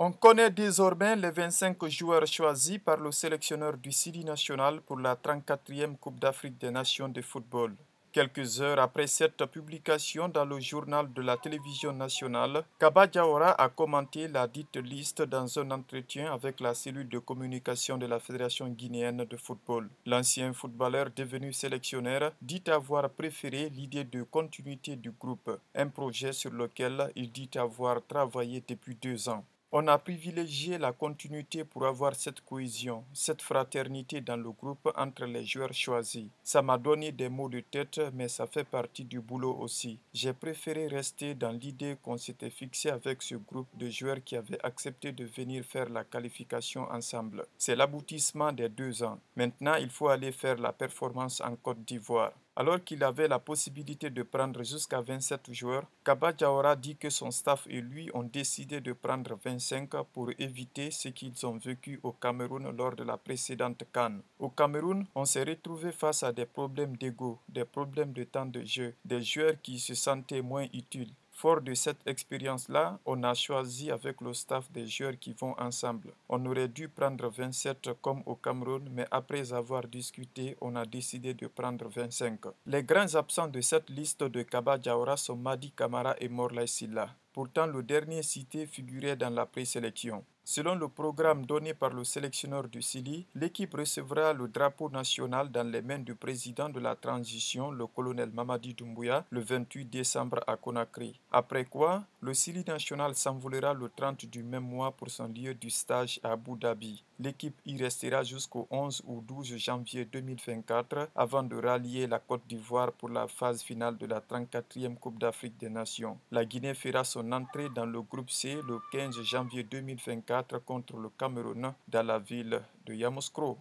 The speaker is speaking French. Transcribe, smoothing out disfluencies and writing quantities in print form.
On connaît désormais les 25 joueurs choisis par le sélectionneur du Sili national pour la 34e Coupe d'Afrique des Nations de football. Quelques heures après cette publication dans le journal de la télévision nationale, Kaba Diawara a commenté la dite liste dans un entretien avec la cellule de communication de la Fédération guinéenne de football. L'ancien footballeur devenu sélectionneur dit avoir préféré l'idée de continuité du groupe, un projet sur lequel il dit avoir travaillé depuis 2 ans. On a privilégié la continuité pour avoir cette cohésion, cette fraternité dans le groupe entre les joueurs choisis. Ça m'a donné des maux de tête, mais ça fait partie du boulot aussi. J'ai préféré rester dans l'idée qu'on s'était fixé avec ce groupe de joueurs qui avaient accepté de venir faire la qualification ensemble. C'est l'aboutissement des 2 ans. Maintenant, il faut aller faire la performance en Côte d'Ivoire. Alors qu'il avait la possibilité de prendre jusqu'à 27 joueurs, Kaba Diawara dit que son staff et lui ont décidé de prendre 25 pour éviter ce qu'ils ont vécu au Cameroun lors de la précédente CAN. Au Cameroun, on s'est retrouvé face à des problèmes d'ego, des problèmes de temps de jeu, des joueurs qui se sentaient moins utiles. Fort de cette expérience-là, on a choisi avec le staff des joueurs qui vont ensemble. On aurait dû prendre 27 comme au Cameroun, mais après avoir discuté, on a décidé de prendre 25. Les grands absents de cette liste de Kaba Diawara sont Madi Camara et Morlaï Silla. Pourtant, le dernier cité figurait dans la présélection. Selon le programme donné par le sélectionneur du Sili, l'équipe recevra le drapeau national dans les mains du président de la transition, le colonel Mamadi Doumbouya, le 28 décembre à Conakry. Après quoi, le Sili national s'envolera le 30 du même mois pour son lieu du stage à Abu Dhabi. L'équipe y restera jusqu'au 11 ou 12 janvier 2024 avant de rallier la Côte d'Ivoire pour la phase finale de la 34e Coupe d'Afrique des Nations. La Guinée fera son entrée dans le groupe C le 15 janvier 2024 contre le Cameroun dans la ville de Yamoussoukro.